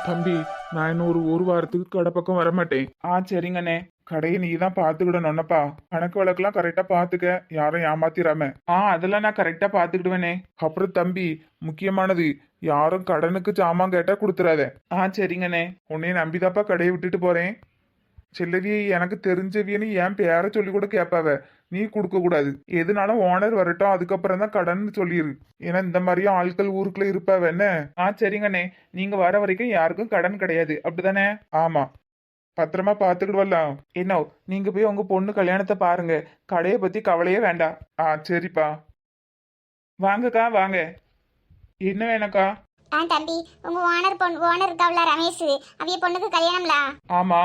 தம்பி, நான் இன்னும் ஒரு வாரத்துக்கு கடை பக்கம் வரமாட்டேன். சரிங்கண்ணே. கடையை நீ தான் பாத்துக்கிடணும்னப்பா. கணக்கு வழக்கெல்லாம் கரெக்டா பாத்துக்க, யாரும் ஏமாத்திராம. அதெல்லாம் நான் கரெக்டா பாத்துக்கிடுவேனே. அப்புறம் தம்பி, முக்கியமானது, யாரும் கடனுக்கு சாமான் கேட்டா கொடுத்துறாத. சரிங்கண்ணே. உன்னைய நம்பிதாப்பா கடையை விட்டுட்டு போறேன். செல்லவியை எனக்கு தெரிஞ்சவியன்னு என் பேரை சொல்லி கூட கேட்பாவ. நீ கொடுக்க கூடாது. எதுனாலும் ஓனர் வரட்டும், அதுக்கப்புறம் தான் கடன் சொல்லிடு. ஏன்னா இந்த மாதிரியும் ஆட்கள் ஊருக்குள்ள இருப்பாவ என்ன. சரிங்கண்ணே. நீங்க வர வரைக்கும் யாருக்கும் கடன் கிடையாது, அப்படிதானே? ஆமா. பத்திரமா பாத்துக்கிடுவல்லாம். என்ன, நீங்க போய் உங்க பொண்ணு கல்யாணத்தை பாருங்க. கடையை பத்தி கவலையே வேண்டாம். சரிப்பா. வாங்கக்கா வாங்க. என்ன வேணக்கா? தம்பி, உங்க ஓனர் இருக்காவல ரமேஷ், அவிய பொண்ணுக்கு கல்யாணம்ல? ஆமா.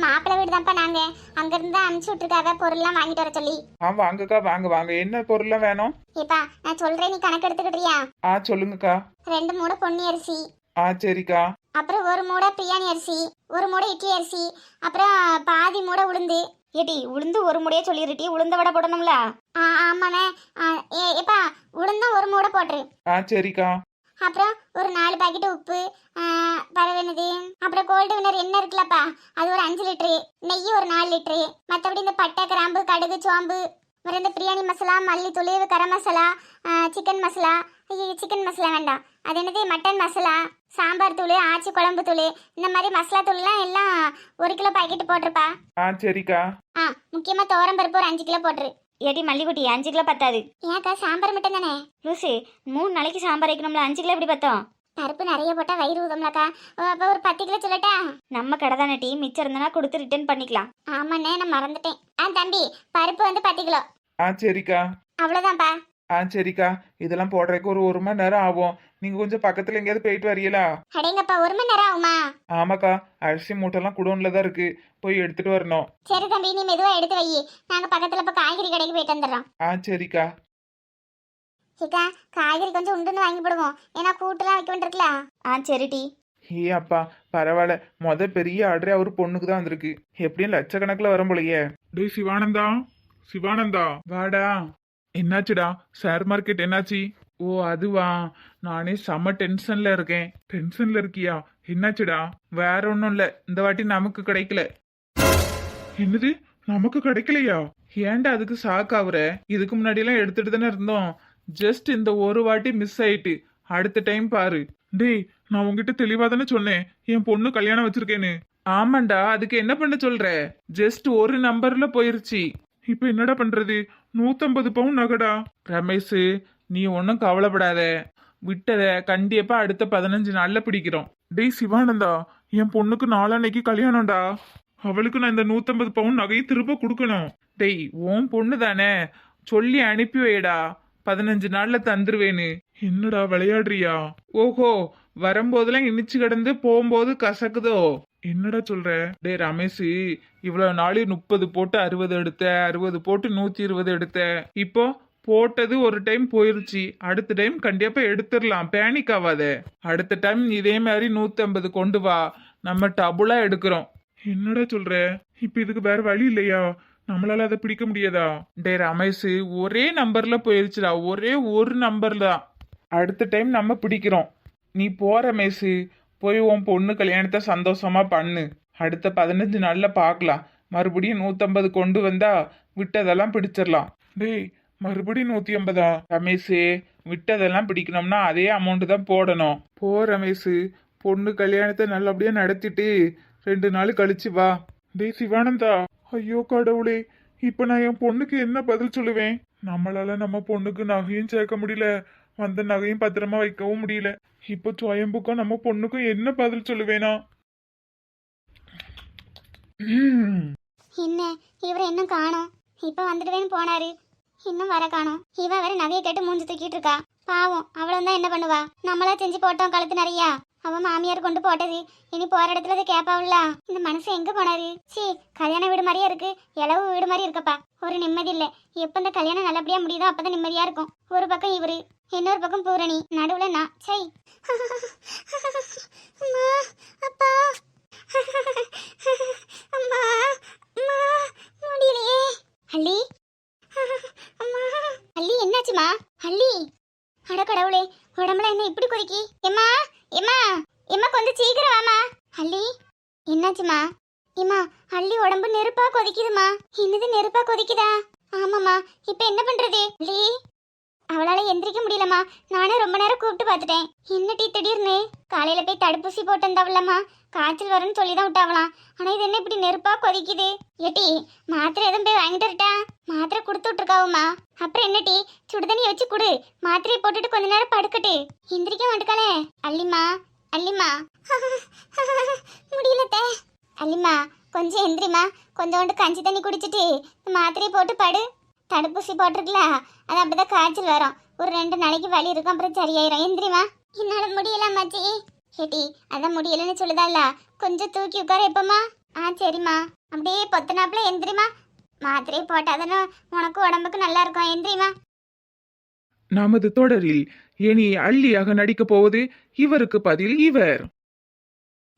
மாப்பிள்ளை வீடு தான்ப்பா. நாங்க அங்க இருந்து அனுப்பிச்சு விட்டுருக்காக பொருள்லாம் வாங்கிட்டு வர சொல்லி. வாங்கக்கா வாங்க வாங்க. என்ன பொருள்லாம் வேணும்? ஏப்பா நான் சொல்றேன், நீ கணக்கு எடுத்துக்கிட்டியா? சொல்லுங்கக்கா. 2 மூடை பொன்னி அரிசி. சரிக்கா. அப்புறம் 1 மூடை பிரியாணி அரிசி, 1 மூடை இட்லி அரிசி, அப்புறம் பாதி மூடை உளுந்து. ஏடி உளுந்து 1 மூடையே சொல்லிருட்டி, உளுந்த வடை போடணும்ல? ஆமாண்ணே. ஏப்பா உளுந்தும் 1 மூடை போட்டுரு. சரிக்கா. அப்புறம் ஒரு 4 பாக்கெட் உப்பு, பரவனது. அப்புறம் கோல்டு வினர் எண்ணெய் இருக்குல்லப்பா, அது ஒரு 5 லிட்டரு. நெய் ஒரு 4 லிட்டரு. மற்றபடி இந்த பட்டை கிராம்பு கடுகு சோம்பு, அப்புறம் இந்த பிரியாணி மசாலா, மல்லித்தூள், கரம் மசாலா, சிக்கன் மசாலா. சிக்கன் மசாலா வேண்டாம், அது என்னது மட்டன் மசாலா, சாம்பார் தூள், ஆச்சி குழம்பு தூள், இந்த மாதிரி மசாலா தூள்லாம் எல்லாம் 1 கிலோ பாக்கெட் போட்டிருப்பா. சரிக்கா. முக்கியமா துவரம் பருப்பு ஒரு 5 கிலோ போட்டுரு. ஏடி மல்லிகுட்டி 5 கிலோ பத்தாது. ஏக்கா சாம்பார் மட்டும் தானே? லூசி 3 நாளைக்கு சாம்பார் வைக்கணும்ல, 5 கிலோ எப்படி பத்தோம்? பருப்பு நிறைய போட்டா வயிறு ஊதும்லக்கா. அப்போ ஒரு 10 கிலோ சொல்லட்டா? நம்ம கடை தானே டீ, மிச்சம் இருந்தனா கொடுத்து ரிட்டர்ன் பண்ணிக்கலாம். ஆமாண்ணே, நான் மறந்துட்டேன். தம்பி, பருப்பு வந்து 10 கிலோ. சரிக்கா. அவ்வளோதான்ப்பா. சரிக்கா. இதெல்லாம் போடுறதுக்கு ஒரு மணி நேரம் ஆகும். நீங்க கொஞ்சம் பக்கத்துல எங்கேயாவது போயிட்டு வரீங்களா? அடேங்கப்பா, 1 மணி நேரம் ஆகுமா? ஆமாக்கா, அரிசி மூட்டைலாம் குடோன்ல தான் இருக்கு, போய் எடுத்துட்டு வரணும். சரி தம்பி, நீ மெதுவா எடுத்து வை. நாங்க பக்கத்துல இப்ப காய்கறி கடைக்கு போயிட்டு வந்துடுறோம். சரிக்கா. சிக்கா, காய்கறி கொஞ்சம் உண்டுன்னு வாங்கி போடுவோம், ஏன்னா கூட்டுலாம் வைக்க வேண்டியிருக்கல. சரி டி. அப்பா பரவாயில்ல, பெரிய ஆர்டரே அவர் பொண்ணுக்கு தான் வந்திருக்கு. எப்படியும் லட்சக்கணக்கில் வரும் போலயே. டேய் சிவானந்தா, சிவானந்தா வாடா. என்னாச்சுடா? ஷேர் மார்க்கெட் என்னாச்சு? அதுவா, நானே செம்ம டென்ஷன்ல இருக்கேன். டென்ஷன்ல இருக்கியா? என்னாச்சுடா? வேற ஒன்றும் இல்லை, இந்த வாட்டி நமக்கு கிடைக்கல. என்னது, நமக்கு கிடைக்கலையா? ஏன்டா அதுக்கு ஷாக் ஆகுற? இதுக்கு முன்னாடி எல்லாம் எடுத்துட்டு தானே இருந்தோம். ஜஸ்ட் இந்த ஒரு வாட்டி மிஸ் ஆயிட்டு, அடுத்த டைம் பாரு. டேய், நான் உங்ககிட்ட தெளிவா தானே சொன்னேன் என் பொண்ணு கல்யாணம் வச்சிருக்கேன்னு. ஆமாண்டா, அதுக்கு என்ன பண்ண சொல்ற? ஜஸ்ட் ஒரு நம்பர்ல போயிருச்சு. இப்ப என்னடா பண்றது? 150 பவுன் நகடா. ரமேஷ், நீ ஒன்னும் கவலைப்படாத, விட்டத கண்டிப்பா அடுத்த 15 நாள்ல பிடிக்கிறோம். டேய் சிவானந்தா, என் பொண்ணுக்கு நாளான்னைக்கு கல்யாணம்டா. அவளுக்கு நான் இந்த 150 பவுன் நகையை திரும்ப கொடுக்கணும். டேய், உன் பொண்ணு தானே, சொல்லி அனுப்பி வைடா, 15 நாள்ல தந்துருவேன்னு. என்னடா விளையாடுறியா? ஓஹோ, வரும்போதெல்லாம் இனிச்சு கிடந்து போகும்போது கசக்குதோ? என்னடா சொல்ற? டே ரமேஷ், இவ்வளவு நாளி 30 போட்டு 60 எடுத்த, 60 போட்டு 120 எடுத்த. இப்போ போட்டது ஒரு டைம் போயிருச்சு, அடுத்த டைம் கண்டிப்பா எடுத்துடலாம், பேனிக் ஆகாத. அடுத்த டைம் இதே மாதிரி 150 கொண்டு வா, நம்ம டபுளா எடுக்கிறோம். என்னடா சொல்ற? இப்ப இதுக்கு வேற வழி இல்லையா? நம்மளால அதை பிடிக்க முடியாதா? டே ரமேஷ், ஒரே நம்பர்ல போயிருச்சுடா, ஒரே ஒரு நம்பர் தான். அடுத்த டைம் நம்ம பிடிக்கிறோம். நீ போ ரமேஷ், போய் உன் பொண்ணு கல்யாணத்தை சந்தோஷமா பண்ணு. அடுத்த 15 நாள்ல பார்க்கலாம். மறுபடியும் 150 கொண்டு வந்தா விட்டதெல்லாம் பிடிச்சிடலாம். டேய், மறுபடியும் 150? ரமேஷ், விட்டதெல்லாம் பிடிக்கணும்னா அதே அமௌண்ட் தான் போடணும். போ ரமேஷ், பொண்ணு கல்யாணத்தை நல்லபடியா நடத்திட்டு 2 நாள் கழிச்சு வா. டேய் சிவானந்தா, ஐயோ கடவுளே, இப்ப நான் என் பொண்ணுக்கு என்ன பதில் சொல்லுவேன்? நம்மளால நம்ம பொண்ணுக்கு நகையும் சேர்க்க முடியல, வந்த நகையும் பத்திரமா வைக்கவும் முடியல. இப்போ சுயம்புக்கும் நம்ம பொண்ணுக்கும் என்ன பதில் சொல்லுவேனா? என்ன இவர் இன்னும் காணோம்? இப்ப வந்துடுவேன்னு போனாரு, இன்னும் வர காணோம். இவ வேற நகையை கேட்டு மூஞ்சி தூக்கிட்டு இருக்கா. பாவம், அவளும் தான் என்ன பண்ணுவா? நம்மளா செஞ்சு போட்டோம் கழுத்து நிறையா, அவன் மாமியார் கொண்டு போட்டது. இனி போற இடத்துல அதை கேட்பாவுல. இந்த மனுஷன் எங்க போனாரு? கல்யாண வீடு மாதிரியா இருக்கு, இளவு வீடு மாதிரி இருக்கப்பா. ஒரு நிம்மதி இல்ல. எப்ப இந்த கல்யாணம் நல்லபடியா முடியுதோ அப்பதான் நிம்மதியா இருக்கும். ஒரு பக்கம் இவரு, இன்னொரு பக்கம் பூரணி, நடுவுல நான். அப்பா, அம்மா, அம்மா, முடியலையே. அள்ளி, அள்ளி, என்னாச்சுமா? அள்ளி, அட கடவுளே, உடம்புல என்ன இப்படி கொதிக்கி? எம்மா, எம்மா, எம்மா, கொஞ்சம் சீக்கிரம் அள்ளி என்னாச்சுமா? இம்மா அள்ளி உடம்பு நெருப்பா கொதிக்குதுமா. என்னது நெருப்பா கொதிக்குதா? ஆமாம்மா, இப்ப என்ன பண்றது? அள்ளி அவளால எந்திரிக்க முடியலம்மா. நானே ரொம்ப நேரம் கூப்பிட்டு பார்த்துட்டேன். என்ன டீ திடீர்னு? காலையில போய் தடுப்பூசி போட்டு வந்தாவலம்மா, காய்ச்சல் வரும்னு சொல்லி தான் விட்டாவலாம். ஆனா இது என்ன இப்படி நெருப்பா கொதிக்குது? ஏட்டி மாத்திரை எதுவும் போய் வாங்கிட்டு வரட்டா? மாத்திரை கொடுத்து விட்டுருக்காவும்மா. அப்புறம் என்ன டீ, சுடுதண்ணி வச்சு குடு. மாத்திரையை போட்டுட்டு கொஞ்ச நேரம் படுக்கட்டு. எந்திரிக்க மாட்டுக்காளே. அள்ளிம்மா அள்ளிம்மா முடியலத்த. அள்ளிம்மா கொஞ்சம் எந்திரிம்மா. கொஞ்சோண்டு கஞ்சி தண்ணி குடிச்சிட்டு மாத்திரையை போட்டு படு. தடுப்பூசி போட்டிருக்கல, அது அப்படிதான் காய்ச்சல் வரும். ஒரு 2 நாளைக்கு வலி இருக்கும், அப்புறம் சரியாயிரும். எந்திரிமா. என்னால முடியல அம்மாச்சி. ஏட்டி அதான் முடியலன்னு சொல்லுதால, கொஞ்சம் தூக்கி உட்கார எப்பமா? சரிம்மா. அப்படியே பொத்தனாப்புல எந்திரிமா. மாத்திரையை போட்டாதானே உனக்கு உடம்புக்கு நல்லா இருக்கும். எந்திரிமா. நமது தொடரில் இனி அள்ளியாக நடிக்கப் போவது இவருக்கு பதில் இவர்.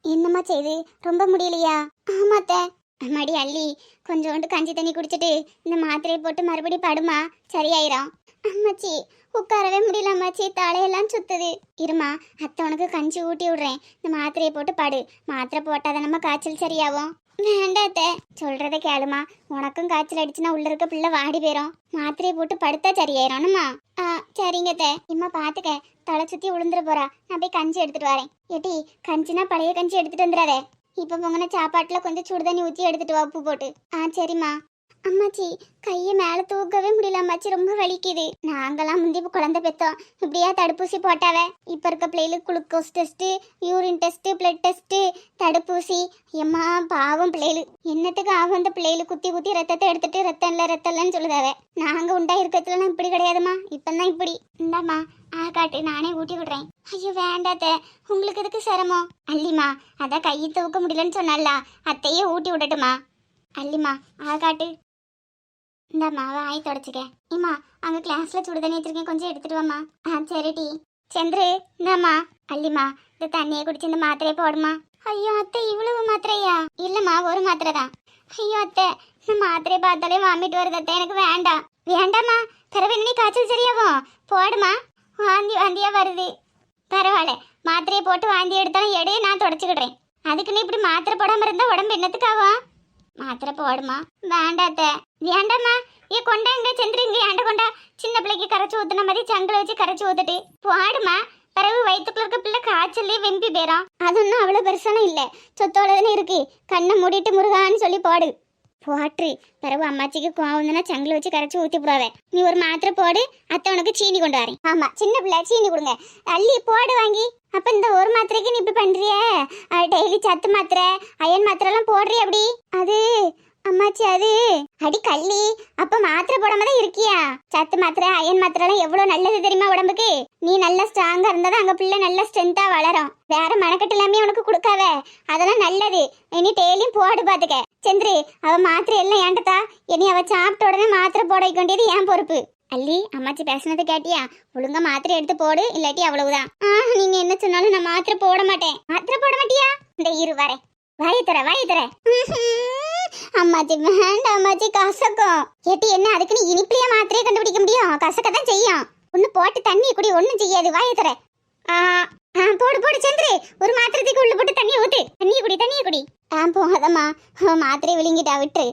என்னம்மா செய்து, ரொம்ப முடியலையா? ஆமாத்த. அம்மாடி அள்ளி, கொஞ்சோண்டு கஞ்சி தண்ணி குடிச்சிட்டு இந்த மாத்திரையை போட்டு மறுபடியும் படுமா, சரியாயிரும். அம்மாச்சி உட்காரவே முடியல அம்மாச்சி, தலையெல்லாம் சுத்துது. இருமா, அத்தை உனக்கு கஞ்சி ஊட்டி விடுறேன். இந்த மாத்திரையை போட்டு படு. மாத்திரை போட்டாதான் நம்ம காய்ச்சல் சரியாகும். வேண்டாத்த, சொல்றத கேளுமா. உனக்கும் காய்ச்சல் அடிச்சுன்னா உள்ள இருக்க பிள்ளை வாடி போயிரும். மாத்திரையை போட்டு படுத்தா சரியாயிரம்மா. சரிங்க தே. இம்மா பாத்துக்க, தலை சுத்தி விழுந்துட போறா. நான் போய் கஞ்சி எடுத்துட்டு வரேன். ஏட்டி கஞ்சினா பழைய கஞ்சி எடுத்துட்டு வந்துடாதே. இப்ப பொங்கன சாப்பாட்டுல கொஞ்சம் சுடு தண்ணி ஊற்றி எடுத்துட்டு வா, உப்பு போட்டு. சரிம்மா. அம்மாச்சி கையை மேலே தூக்கவே முடியல அம்மாச்சி, ரொம்ப வலிக்குது. நாங்கெல்லாம் முந்தி குழந்தை பெற்றோம், இப்படியா தடுப்பூசி போட்டாவே. இப்போ இருக்க பிள்ளைகளுக்கு glucose test, urine test, blood test, தடுப்பூசி. எம்மா பாவம் பிள்ளைகளு. என்னத்துக்கு ஆகும் அந்த பிள்ளைகளு? குத்தி குத்தி ரத்தத்தை எடுத்துட்டு ரத்தம் இல்லைன்னு சொல்லுதாவே. நாங்கள் உண்டா இருக்கிறதுலாம் இப்படி கிடையாதுமா, இப்போதான் இப்படி. இந்தாம்மா காட்டு, நானே ஊட்டி விடுறேன். ஐயோ வேண்டாத்த, உங்களுக்கு எதுக்கு சிரமம்? அள்ளிமா அதான் கையை தூக்க முடியலன்னு சொன்னால, அத்தையே ஊட்டி விடட்டுமா? அள்ளிமா காட்டு. இந்தாம்மா வாய் தொடச்சிக்க. இம்மா அங்கே கிளாஸில் சுடு தண்ணி வச்சிருக்கேன், கொஞ்சம் எடுத்துட்டு வாம்மா. சரி டி. சென்று இந்தாம்மா. அள்ளிமா இந்த தண்ணியை குடிச்சு இந்த மாத்திரையை போடுமா. ஐயோ அத்தை, இவ்வளவு மாத்திரையா? இல்லைம்மா, ஒரு மாத்திரை தான். ஐயோ அத்தை, இந்த மாத்திரையை பார்த்தாலே வாமிட்டு வருது அத்தை, எனக்கு வேண்டாம். வேண்டாம்மா, பிறகு நீ காய்ச்சல் சரியாகும். போடுமா. வாந்தியா வருது. பரவாயில்ல, மாத்திரையை போட்டு வாந்தி எடுத்தாலும் எடையே நான் தொடச்சிக்கிடுறேன். அதுக்கு நீ இப்படி மாத்திரை போடாமல் இருந்தால் உடம்பு என்னத்துக்காகும்? மாத்திரை போடுமா. வேண்டாத்த. வேண்டாம்மா. கொண்டாங்க செந்துருங்க, ஆண்ட கொண்டா. சின்ன பிள்ளைக்கு கரைச்சி ஊத்துன மாதிரி சங்கில வச்சு கரைச்சி ஊத்துட்டு போடுமா. பிறகு வயிற்றுக்குள்ள இருக்க பிள்ளை காய்ச்சல்லே வெம்பி போயிடும். அது ஒன்றும் அவ்வளோ பெருசான இல்லை, சொத்தோடதானே இருக்கு. கண்ணை மூடிட்டு முருகான்னு சொல்லி போடு. போட்டு பிறகு அம்மாச்சிக்கு கோவம்னா சங்கில வச்சு கரைச்சி ஊற்றி போடுவேன். நீ ஒரு மாத்திரை போடு, அத்தை உனக்கு சீனி கொண்டு வரேன். ஆமா, சின்ன பிள்ளை சீனி கொடுங்க. அள்ளி போடு வாங்கி. அப்ப இந்த ஒரு மாத்திரைக்கு நீ இப்படி பண்றிய? டெய்லி சத்து மாத்திரை, அயன் மாத்திரை எல்லாம் போடுறிய அப்படி? அது அம்மாச்சி அது அடி கள்ளி, அப்ப மாத்திரை போடாம தான் இருக்கியா? சத்து மாத்திரை அயன் மாத்திரை எல்லாம் எவ்வளவு நல்லது தெரியுமா உடம்புக்கு? நீ நல்லா ஸ்ட்ராங்கா இருந்தாதான் அங்க பிள்ளை நல்ல ஸ்ட்ரென்த்தா வளரும். வேற மனக்கட்டு எல்லாமே உனக்கு கொடுக்காத, அதெல்லாம் நல்லது. இனி டெய்லியும் போடு பாத்துக்க. செந்திரி அவ மாத்திரை எல்லாம் ஏண்டதா, இனி அவ சாப்பிட்ட உடனே மாத்திரை போட வைக்க வேண்டியது என் பொறுப்பு. அள்ளி அம்மாச்சி பேசினதை கேட்டியா? ஒழுங்கா மாத்திரை எடுத்து போடு, இல்லாட்டி அவ்வளவுதான். நீங்க என்ன சொன்னாலும் நான் மாத்திரை போட மாட்டேன். மாத்திரை போட மாட்டியா? இந்த இரு வரேன். வாயை தர. அம்மாச்சி வேண்டாம் அம்மாச்சி, கசக்கும். ஏட்டி என்ன அதுக்கு நீ இனிப்பிலையா மாத்திரையை கண்டுபிடிக்க முடியும்? கசக்க தான் செய்யும். ஒன்னு போட்டு தண்ணி குடி, ஒன்னும் செய்யாது. வாயை தர. போடு செந்திரி, ஒரு மாத்திரத்துக்கு உள்ள போட்டு தண்ணியை ஊத்து. தண்ணியை குடி. போகாதம்மா, மாத்திரை விழுங்கிட்டா, விட்டு.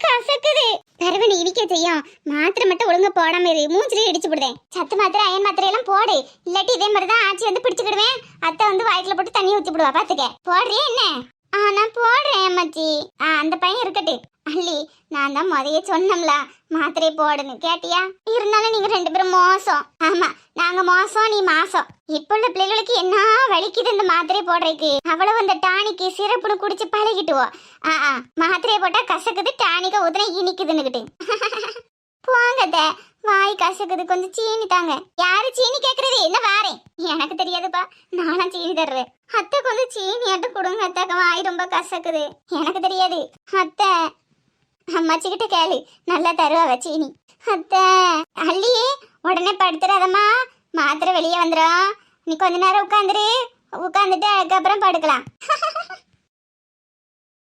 கசக்குது. பரவ நீ இடிக்க செய்யும். மாத்திரை மட்டும் ஒழுங்கா போடாம இரு, மூஞ்சிலே இடிச்சு போடுதேன். சத்து மாத்திரை அயன் மாத்திரை எல்லாம் போடு, இல்லாட்டி இதே மாதிரிதான் ஆச்சி வந்து பிடிச்சுக்கிடுவேன். அத்தை வந்து வாய்க்குல போட்டு தண்ணி ஊத்தி போடுவா, பாத்துக்க. போடுறியா என்ன? நான் போடுறேன் அம்மாச்சி. அந்த பையன் இருக்கட்டு. அள்ளி நான் தான் முதைய சொன்னோம்ல மாத்திரை போடுன்னு, கேட்டியா? இருந்தாலும் நீங்க 2 பேரும் மோசம். ஆமா, நாங்க மோசம், நீ மாசம். இப்ப உள்ள பிள்ளைகளுக்கு என்ன வலிக்குது இந்த மாத்திரை போடுறதுக்கு. அவ்வளவு அந்த டானிக்கு சிறப்புன்னு குடிச்சு பழகிட்டுவோம். மாத்திரையை போட்டா கசக்குது, டானிக்க ஊத்துனா இனிக்குதுன்னுக்கிட்டு. போங்கத, வாய் கசக்குது, கொஞ்சம் சீனி தாங்க. யாரு சீனி கேக்குறது? என்ன வாரேன், எனக்கு தெரியாதுப்பா, நானா சீனி தர்றேன். அத்தை கொஞ்சம் சீனியாட்டு கொடுங்க அத்தை, வாய் ரொம்ப கசக்குது. எனக்கு தெரியாது அத்தை, அம்மாச்சிக்கிட்ட கேளு, நல்லா தருவா சீனி. அத்தை அள்ளியே உடனே படுத்துறாதம்மா, மாத்திரை வெளியே வந்துடும். நீ கொஞ்ச நேரம் உட்காந்துட்டு அதுக்கப்புறம் படுக்கலாம்.